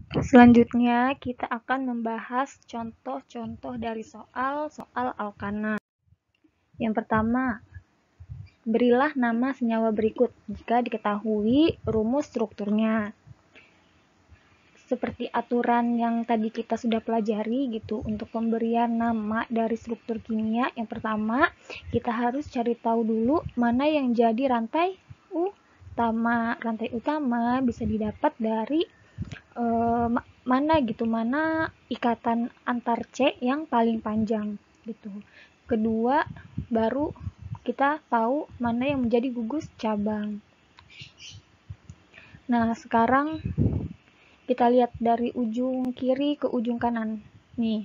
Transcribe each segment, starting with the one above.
Selanjutnya, kita akan membahas contoh-contoh dari soal alkana. Yang pertama, berilah nama senyawa berikut jika diketahui rumus strukturnya. Seperti aturan yang tadi kita sudah pelajari gitu, untuk pemberian nama dari struktur kimia, yang pertama, kita harus cari tahu dulu mana yang jadi rantai utama. Rantai utama bisa didapat dari mana ikatan antar C yang paling panjang gitu. Kedua, baru kita tahu mana yang menjadi gugus cabang. Nah, sekarang kita lihat dari ujung kiri ke ujung kanan. Nih,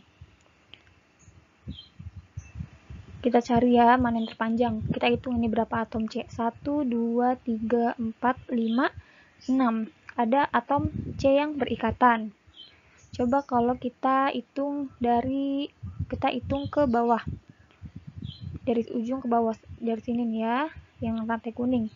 kita cari ya mana yang terpanjang. Kita hitung ini berapa atom C. 1, 2, 3, 4, 5, 6. Ada atom C yang berikatan. Coba kalau kita hitung ke bawah. Dari ujung ke bawah, dari sini nih ya, yang rantai kuning.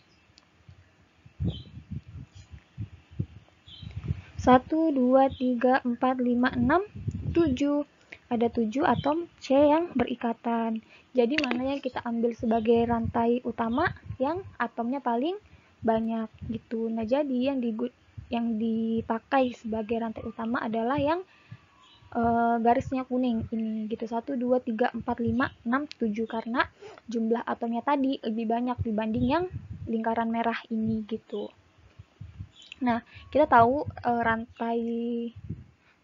1, 2, 3, 4, 5, 6, 7. Ada 7 atom C yang berikatan. Jadi mana yang kita ambil sebagai rantai utama yang atomnya paling banyak gitu. Nah, jadi yang dipakai sebagai rantai utama adalah yang garisnya kuning ini gitu. 1, 2, 3, 4, 5, 6, 7 karena jumlah atomnya tadi lebih banyak dibanding yang lingkaran merah ini gitu. Nah, kita tahu rantai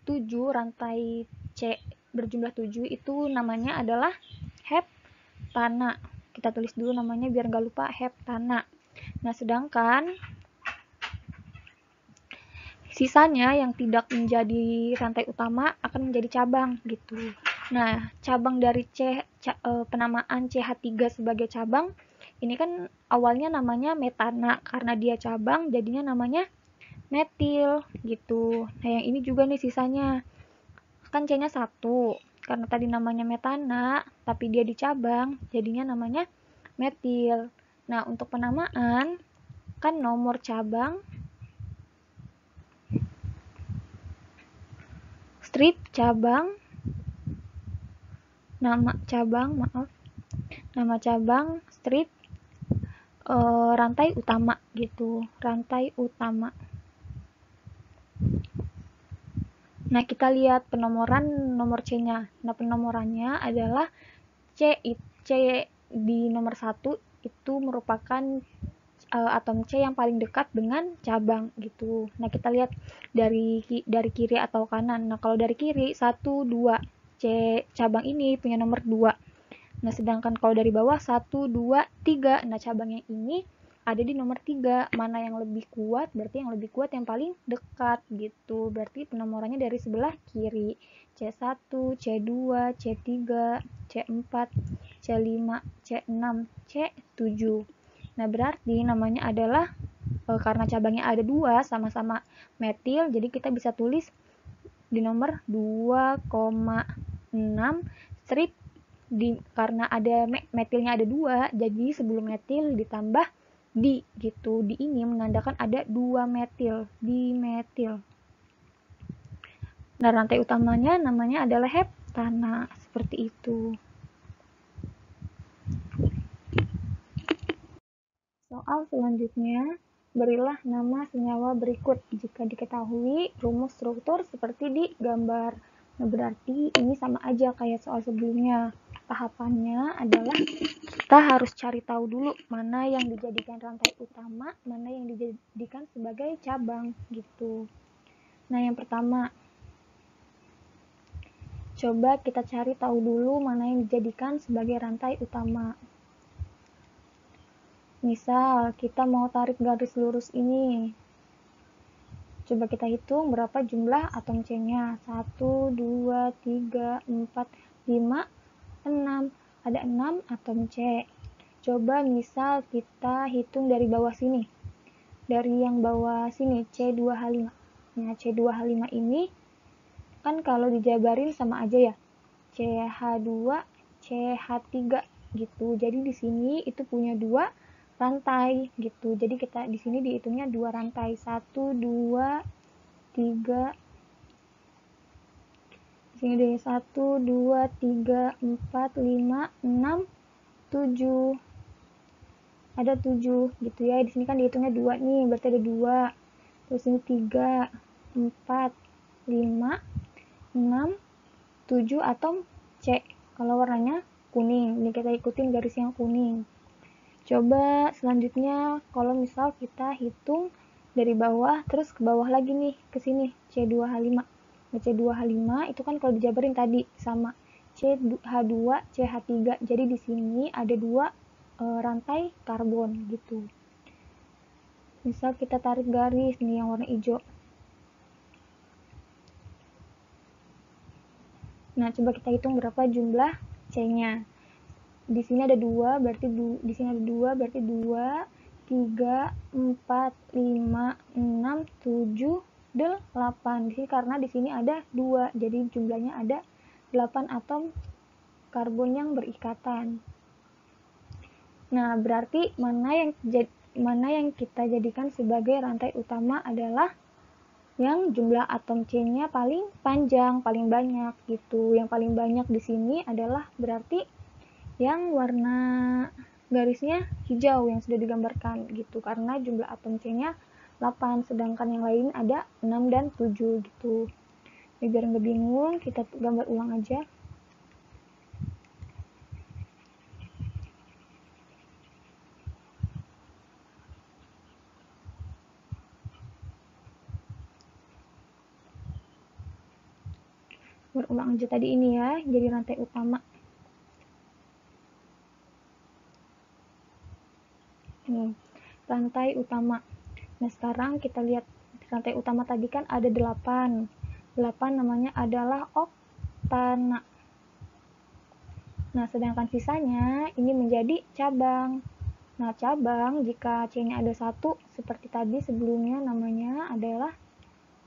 7, rantai C berjumlah 7 itu namanya adalah heptana. Kita tulis dulu namanya biar nggak lupa, heptana. Nah, sedangkan sisanya yang tidak menjadi rantai utama akan menjadi cabang gitu. Nah, cabang dari penamaan CH3 sebagai cabang ini kan awalnya namanya metana, karena dia cabang jadinya namanya metil gitu. Nah, yang ini juga nih sisanya. Kan C-nya 1. Karena tadi namanya metana, tapi dia dicabang, jadinya namanya metil. Nah, untuk penamaan kan nomor cabang, strip cabang, nama cabang, strip, rantai utama gitu, rantai utama. Nah, kita lihat penomoran nomor C-nya. Nah, penomorannya adalah C di nomor 1 itu merupakan atom C yang paling dekat dengan cabang gitu. Nah, kita lihat dari kiri atau kanan. Nah, kalau dari kiri 1, 2. C cabang ini punya nomor 2. Nah, sedangkan kalau dari bawah 1, 2, 3. Nah, cabang yang ini ada di nomor 3. Mana yang lebih kuat? Berarti yang lebih kuat yang paling dekat gitu. Berarti penomorannya dari sebelah kiri. C1, C2, C3, C4, C5, C6, C7. Nah, berarti namanya adalah karena cabangnya ada 2 sama-sama metil, jadi kita bisa tulis di nomor 2,6 strip karena ada metilnya ada 2, jadi sebelum metil ditambah di gitu. Di ini menandakan ada 2 metil, dimetil. Nah, rantai utamanya namanya adalah heptana, seperti itu. Soal selanjutnya, berilah nama senyawa berikut jika diketahui rumus struktur seperti di gambar. Nah, berarti ini sama aja kayak soal sebelumnya. Tahapannya adalah kita harus cari tahu dulu mana yang dijadikan rantai utama, mana yang dijadikan sebagai cabang gitu. Nah, yang pertama, coba kita cari tahu dulu mana yang dijadikan sebagai rantai utama. Misal, kita mau tarik garis lurus ini. Coba kita hitung berapa jumlah atom C-nya. 1, 2, 3, 4, 5, 6. Ada 6 atom C. Coba misal kita hitung dari bawah sini. Dari yang bawah sini, C2H5. Nah, C2H5 ini kan kalau dijabarin sama aja ya. CH2, CH3 gitu. Jadi di sini itu punya 2 rantai gitu. Jadi kita di sini dihitungnya 2 rantai. 1, 2, 3, Sini deh 1, 2, 3, 4, 5, 6, 7. Ada 7 gitu ya. Di sini kan dihitungnya 2 nih, berarti ada 2. Terus ini 3, 4, 5, 6, 7 atom C. Kalau warnanya kuning. Ini kita ikutin garis yang kuning. Coba selanjutnya kalau misal kita hitung dari bawah terus ke bawah lagi nih ke sini C2H5. Nah, C2H5 itu kan kalau dijabarin tadi sama CH2, CH3. Jadi di sini ada 2 rantai karbon gitu. Misal kita tarik garis nih yang warna hijau. Nah, coba kita hitung berapa jumlah C-nya. Di sini ada 2, berarti di sini ada 2, berarti 2, 3, 4, 5, 6, 7, 8. Di sini karena di sini ada 2, jadi jumlahnya ada 8 atom karbon yang berikatan. Nah, berarti mana yang kita jadikan sebagai rantai utama adalah yang jumlah atom C-nya paling panjang, paling banyak gitu. Yang paling banyak di sini adalah berarti yang warna garisnya hijau yang sudah digambarkan gitu, karena jumlah atom C-nya 8, sedangkan yang lain ada 6 dan 7 gitu. Jadi biar nggak bingung, kita gambar ulang aja. Berulang aja tadi ini ya, jadi rantai utama. Nih, rantai utama. Nah, sekarang kita lihat rantai utama tadi kan ada 8. 8 namanya adalah oktana. Nah, sedangkan sisanya ini menjadi cabang. Nah, cabang jika C-nya ada 1, seperti tadi sebelumnya namanya adalah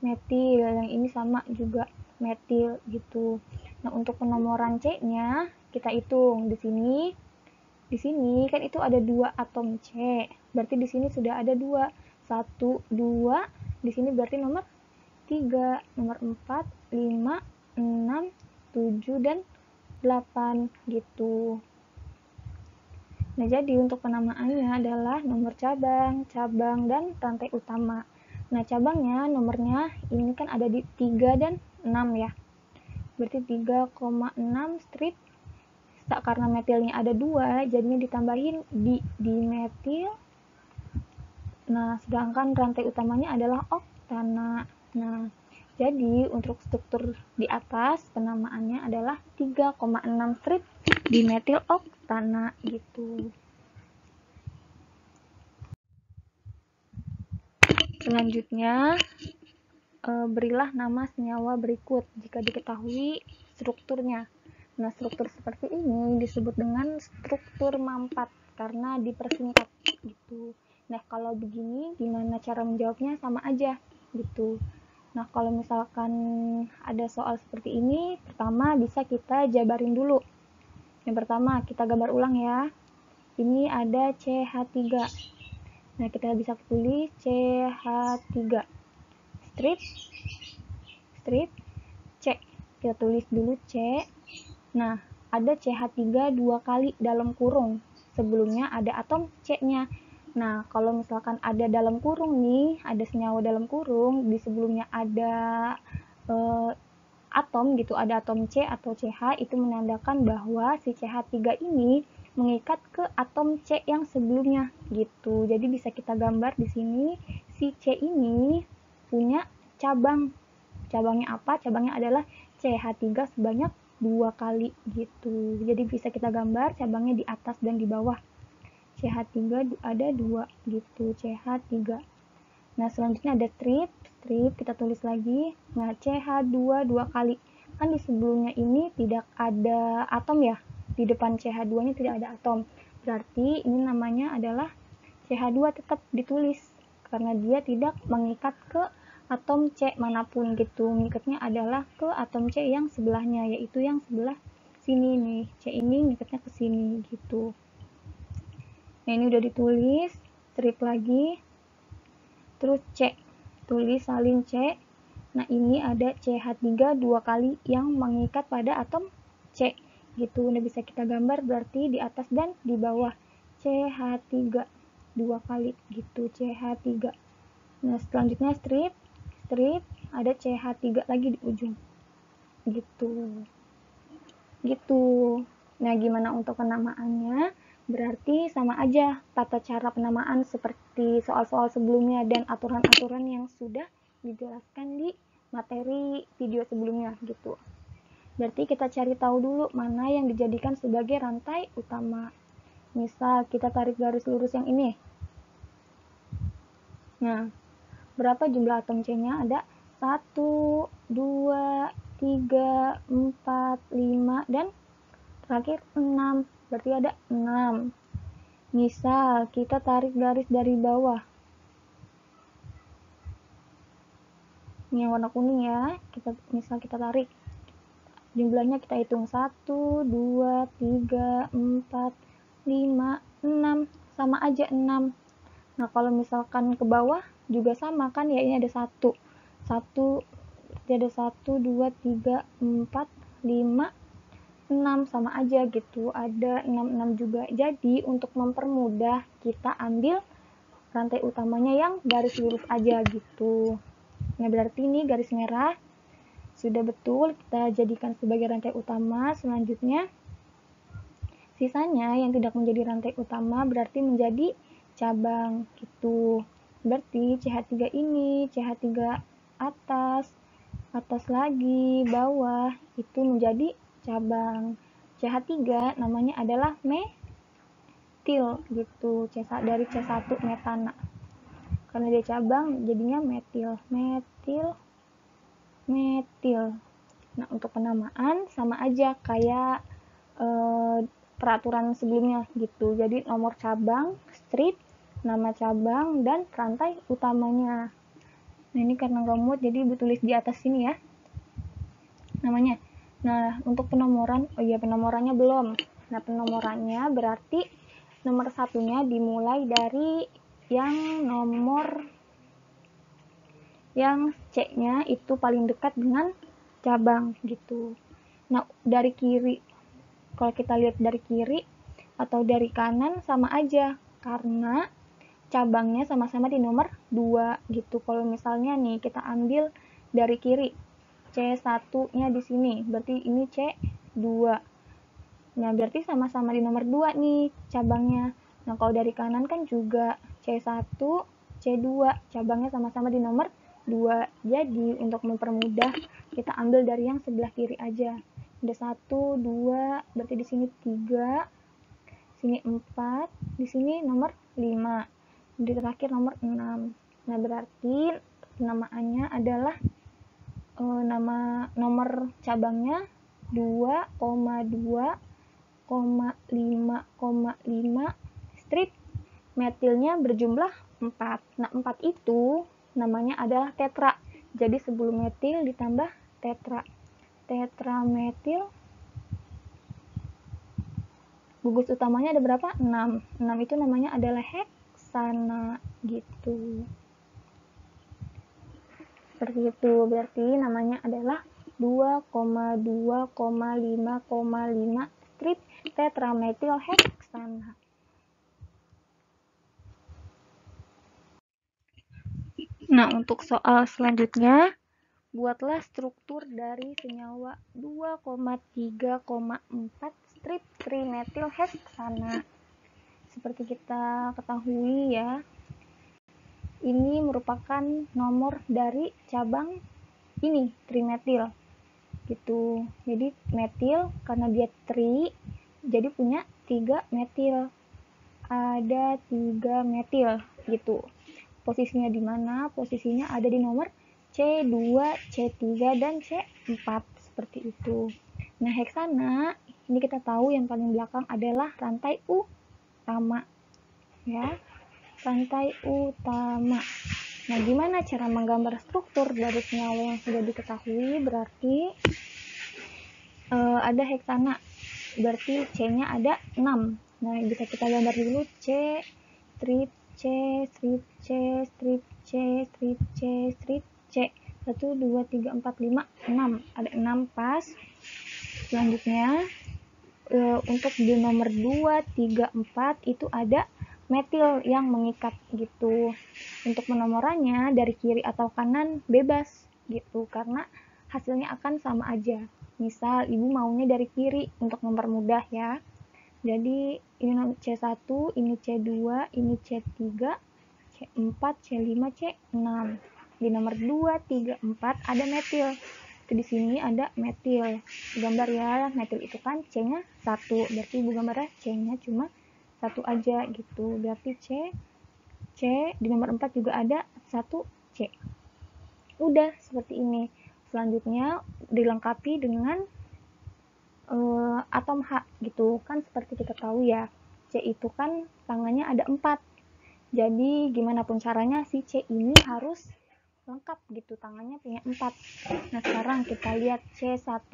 metil. Yang ini sama juga metil gitu. Nah, untuk penomoran C-nya kita hitung di sini. Di sini kan itu ada 2 atom C. Berarti di sini sudah ada 2. 1, 2. Di sini berarti nomor 3, nomor 4, 5, 6, 7 dan 8 gitu. Nah, jadi untuk penamaannya adalah nomor cabang, dan rantai utama. Nah, cabangnya nomornya ini kan ada di 3 dan 6 ya. Berarti 3,6 strip. Karena metilnya ada 2, jadinya ditambahin di metil. Nah, sedangkan rantai utamanya adalah oktana. Nah, jadi untuk struktur di atas penamaannya adalah 3,6 strip di metil oktana gitu. Selanjutnya, berilah nama senyawa berikut jika diketahui strukturnya. Nah, struktur seperti ini disebut dengan struktur mampat karena dipersingkat gitu. Nah, kalau begini gimana cara menjawabnya? Sama aja gitu. Nah, kalau misalkan ada soal seperti ini, pertama bisa kita jabarin dulu. Yang pertama, kita gambar ulang ya. Ini ada CH3. Nah, kita bisa tulis CH3. Strip C. Kita tulis dulu C. Nah, ada CH3 2 kali dalam kurung. Sebelumnya ada atom C-nya. Nah, kalau misalkan ada dalam kurung nih, ada senyawa dalam kurung, di sebelumnya ada atom gitu, ada atom C atau CH, itu menandakan bahwa si CH3 ini mengikat ke atom C yang sebelumnya gitu. Jadi bisa kita gambar di sini si C ini punya cabang. Cabangnya apa? Cabangnya adalah CH3 sebanyak 2 kali gitu. Jadi bisa kita gambar cabangnya di atas dan di bawah. CH3 ada 2 gitu, CH3. Nah, selanjutnya ada strip kita tulis lagi. Nah, CH2 2 kali. Kan di sebelumnya ini tidak ada atom ya. Di depan CH2-nya tidak ada atom. Berarti ini namanya adalah CH2 tetap ditulis karena dia tidak mengikat ke atom C manapun gitu. Ngikatnya adalah ke atom C yang sebelahnya, yaitu yang sebelah sini nih. C ini ngikatnya ke sini gitu. Nah, ini udah ditulis, strip lagi. Terus C, tulis salin C. Nah, ini ada CH3 dua kali yang mengikat pada atom C. Gitu. Nah, bisa kita gambar berarti di atas dan di bawah. CH3 dua kali gitu, CH3. Nah, selanjutnya strip ada CH3 lagi di ujung. Gitu. Nah, gimana untuk penamaannya? Berarti sama aja tata cara penamaan seperti soal-soal sebelumnya dan aturan-aturan yang sudah dijelaskan di materi video sebelumnya gitu. Berarti kita cari tahu dulu mana yang dijadikan sebagai rantai utama. Misal kita tarik garis lurus yang ini. Nah, berapa jumlah atom C-nya? Ada 1, 2, 3, 4, 5, dan terakhir 6. Berarti ada 6. Misal kita tarik garis dari bawah. Ini yang warna kuning ya. Misal kita tarik. Jumlahnya kita hitung 1, 2, 3, 4, 5, 6. Sama aja 6. Nah, kalau misalkan ke bawah juga sama kan ya, ini ada 1. 1 ada 1, 2, 3, 4, 5, 6 sama aja gitu, ada 6 juga. Jadi untuk mempermudah kita ambil rantai utamanya yang garis lurus aja gitu. Nah, berarti ini garis merah sudah betul, kita jadikan sebagai rantai utama. Selanjutnya sisanya yang tidak menjadi rantai utama berarti menjadi cabang gitu. Berarti CH3 ini, CH3 atas lagi, bawah itu menjadi cabang. CH3 namanya adalah metil gitu, dari C1 metana. Karena dia cabang jadinya metil. Nah, untuk penamaan sama aja kayak peraturan sebelumnya gitu. Jadi nomor cabang, strip, nama cabang, dan rantai utamanya. Nah, ini karena nggak muat jadi ibu tulis di atas sini ya namanya. Nah, untuk penomoran, penomorannya belum. Nah, penomorannya berarti nomor satunya dimulai dari yang nomor yang C-nya itu paling dekat dengan cabang gitu. Nah, dari kiri, kalau kita lihat dari kiri atau dari kanan sama aja karena cabangnya sama-sama di nomor 2 gitu. Kalau misalnya nih kita ambil dari kiri, C1-nya di sini, berarti ini C2. Nah, berarti sama-sama di nomor 2 nih cabangnya. Nah, kalau dari kanan kan juga C1, C2, cabangnya sama-sama di nomor 2. Jadi, untuk mempermudah, kita ambil dari yang sebelah kiri aja. Ada 1, 2, berarti di sini 3, sini 4, di sini nomor 5. Di terakhir nomor 6. Nah, berarti penamaannya adalah nomor cabangnya 2,2,5,5, strip metilnya berjumlah 4. Nah, 4 itu namanya adalah tetra. Jadi sebelum metil ditambah tetra. Tetrametil. Gugus utamanya ada berapa? 6. 6 itu namanya adalah heksana gitu. Seperti itu, berarti namanya adalah 2,2,5,5 strip tetrametil heksana. Nah, untuk soal selanjutnya, buatlah struktur dari senyawa 2,3,4 strip trimetil heksana. Seperti kita ketahui ya, ini merupakan nomor dari cabang ini, trimetil gitu. Jadi metil karena dia tri, jadi punya 3 metil. Ada 3 metil gitu. Posisinya di mana? Posisinya ada di nomor C2, C3, dan C4 seperti itu. Nah, heksana ini kita tahu yang paling belakang adalah rantai utama. Ya, rantai utama. Nah, gimana cara menggambar struktur dari senyawa yang sudah diketahui? Berarti ada heksana. Berarti C-nya ada 6. Nah, bisa kita gambar dulu C, strip C, strip C, strip C, strip C, strip C. 1, 2, 3, 4, 5, 6. Ada 6 pas. Selanjutnya untuk di nomor 2, 3, 4 itu ada metil yang mengikat gitu. Untuk penomorannya dari kiri atau kanan bebas gitu, karena hasilnya akan sama aja. Misal ibu maunya dari kiri untuk mempermudah ya. Jadi ini C1, ini C2, ini C3, C4, C5, C6. Di nomor 2, 3, 4 ada metil. Di sini ada metil. Gambar ya, metil itu kan C-nya 1. Berarti ibu gambarnya C-nya cuma 1 aja gitu. Berarti C di nomor 4 juga ada 1 C. Udah seperti ini. Selanjutnya dilengkapi dengan atom H gitu. Kan seperti kita tahu ya, C itu kan tangannya ada 4. Jadi gimana pun caranya si C ini harus lengkap gitu, tangannya punya 4. Nah sekarang kita lihat C1.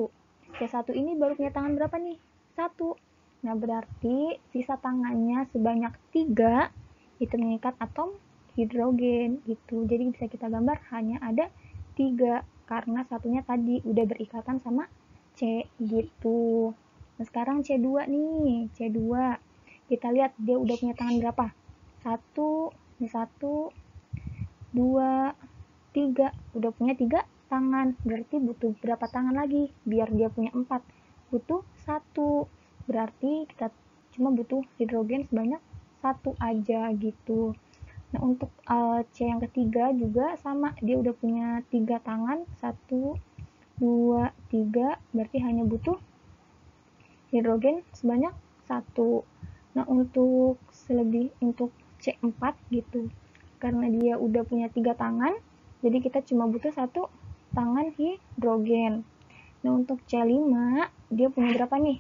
C1 ini baru punya tangan berapa nih? 1. Nah berarti sisa tangannya sebanyak 3 itu mengikat atom hidrogen gitu. Jadi bisa kita gambar hanya ada 3 karena satunya tadi udah berikatan sama C gitu. Nah sekarang C2 nih, C2 kita lihat dia udah punya tangan berapa? 1, ini 1, 2, 3, udah punya 3 tangan, berarti butuh berapa tangan lagi biar dia punya 4? Butuh 1, berarti kita cuma butuh hidrogen sebanyak 1 aja gitu. Nah untuk C yang ketiga juga sama, dia udah punya 3 tangan, 1, 2, 3, berarti hanya butuh hidrogen sebanyak 1. Nah untuk C4 gitu, karena dia udah punya 3 tangan, jadi kita cuma butuh 1 tangan hidrogen. Nah untuk C5 dia punya berapa nih?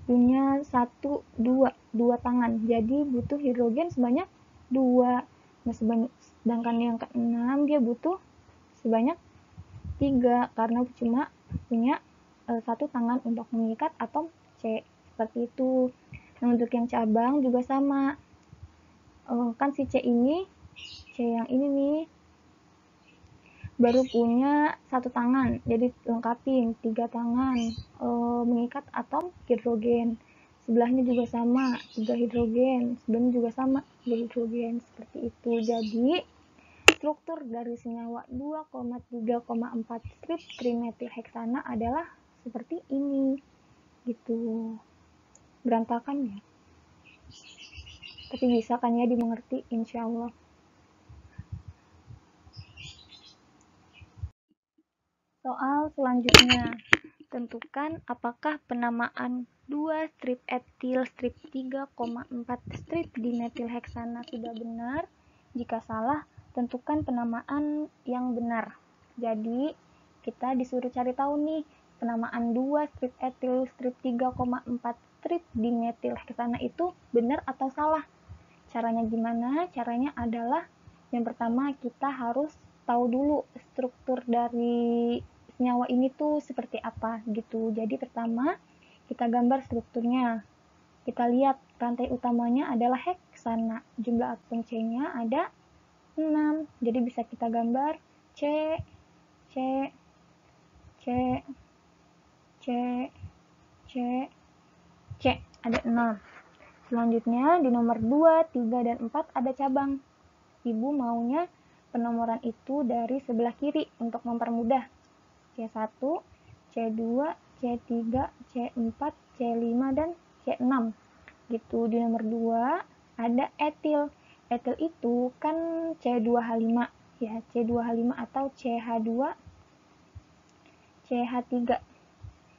Punya 1, 2 tangan, jadi butuh hidrogen sebanyak 2. Nah sedangkan yang ke-6 dia butuh sebanyak 3 karena cuma punya 1 tangan untuk mengikat atom C, seperti itu. Nah untuk yang cabang juga sama, kan si C yang ini nih baru punya 1 tangan, jadi lengkapin 3 tangan mengikat atom hidrogen. Sebelahnya juga sama, 3 hidrogen, sebelahnya juga sama, 3 hidrogen, seperti itu. Jadi struktur dari senyawa 2,3,4 strip trimetilheksana adalah seperti ini gitu. Berantakan ya, tapi bisa kan ya dimengerti, insya Allah. Soal selanjutnya, tentukan apakah penamaan 2 strip etil strip 3,4 strip dimetilheksana sudah benar. Jika salah, tentukan penamaan yang benar. Jadi kita disuruh cari tahu nih, penamaan 2 strip etil strip 3,4 strip dimetilheksana itu benar atau salah. Caranya gimana? Caranya adalah yang pertama kita harus tahu dulu struktur dari senyawa ini tuh seperti apa gitu. Jadi pertama kita gambar strukturnya. Kita lihat rantai utamanya adalah heksana. Jumlah atom C-nya ada 6. Jadi bisa kita gambar C, C, C, C, C, C. Ada 6. Selanjutnya di nomor 2, 3, dan 4 ada cabang. Ibu maunya penomoran itu dari sebelah kiri untuk mempermudah. C1, C2, C3, C4, C5, dan C6. Gitu. Di nomor 2 ada etil. Etil itu kan C2H5 ya, C2H5 atau CH2 CH3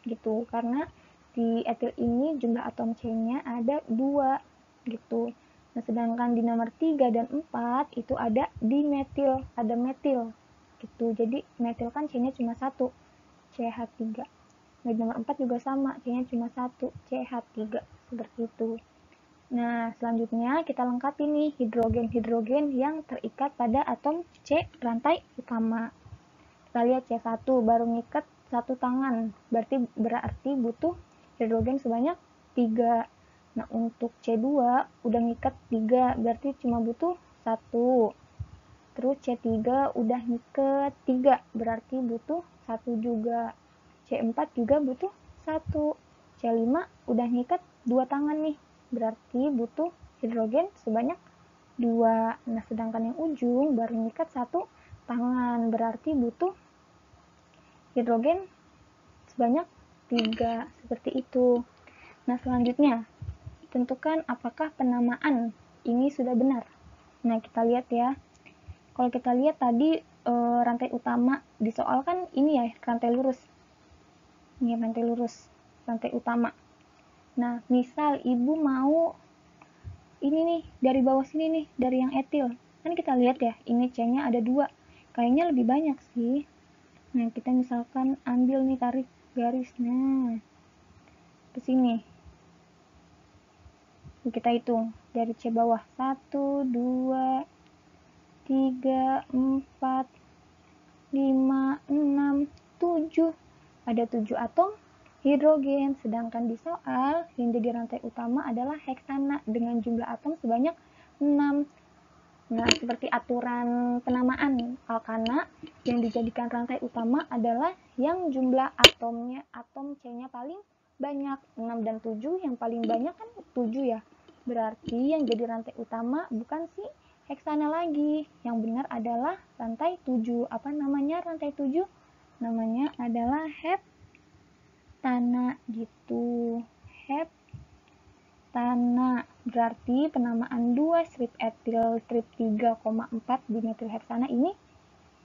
gitu. Karena di etil ini jumlah atom C-nya ada 2 gitu. Nah, sedangkan di nomor 3 dan 4 itu ada dimetil, ada metil gitu. Jadi metil kan C-nya cuma 1, CH3. Nah, di nomor 4 juga sama, C-nya cuma 1, CH3, seperti itu. Nah, selanjutnya kita lengkapi nih hidrogen-hidrogen yang terikat pada atom C rantai utama. Kita lihat C1 baru ngikat 1 tangan, berarti butuh hidrogen sebanyak 3. Nah untuk C2 udah ngikat 3, berarti cuma butuh 1. Terus C3 udah ngiket 3, berarti butuh 1 juga. C4 juga butuh 1. C5 udah ngiket 2 tangan nih, berarti butuh hidrogen sebanyak 2. Nah, sedangkan yang ujung baru ngiket 1 tangan, berarti butuh hidrogen sebanyak 3. Seperti itu. Nah, selanjutnya tentukan apakah penamaan ini sudah benar. Nah, kita lihat ya. Kalau kita lihat tadi rantai utama di soal kan ini ya, rantai lurus. Ini rantai lurus, rantai utama. Nah, misal ibu mau ini nih, dari bawah sini nih, dari yang etil. Kan kita lihat ya, ini C-nya ada 2. Kayaknya lebih banyak sih. Nah, kita misalkan ambil nih, tarik garis. Nah, ke sini. Kita hitung dari C bawah. 1, 2, 3, 4, 5, 6, 7. Ada 7 atom hidrogen. Sedangkan di soal yang jadi rantai utama adalah heksana dengan jumlah atom sebanyak 6. Nah, seperti aturan penamaan alkana, yang dijadikan rantai utama adalah yang jumlah atomnya, atom C-nya paling banyak. 6 dan 7, yang paling banyak kan 7 ya. Berarti yang jadi rantai utama bukan si heksana lagi. Yang benar adalah rantai 7. Apa namanya rantai 7? Namanya adalah heptana gitu. Heptana. Berarti penamaan 2 strip etil strip 3,4 dimetilheksana ini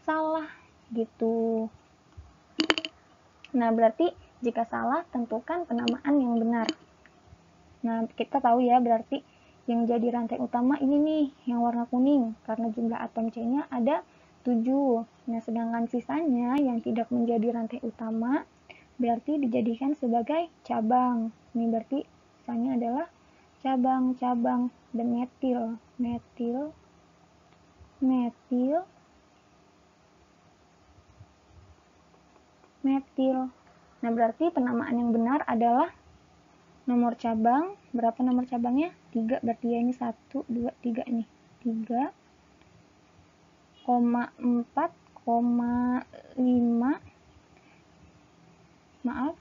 salah gitu. Nah, berarti jika salah tentukan penamaan yang benar. Nah, kita tahu ya, berarti yang jadi rantai utama ini nih, yang warna kuning, karena jumlah atom C-nya ada 7. Nah, sedangkan sisanya yang tidak menjadi rantai utama, berarti dijadikan sebagai cabang. Ini berarti sisanya adalah cabang-cabang dan metil. Nah, berarti penamaan yang benar adalah nomor cabang, berapa nomor cabangnya? 3, berarti ya ini 1, 2, 3 nih. 3,4,5 maaf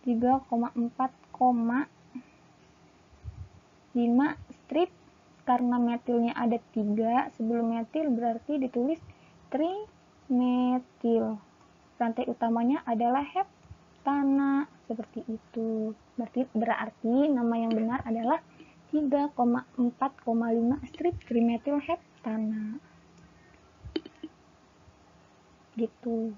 3,4,5 strip. Karena metilnya ada 3 sebelum metil, berarti ditulis trimetil. Rantai utamanya adalah heptana, seperti itu. Berarti nama yang benar adalah 3,4,5 strip trimetil heptana gitu.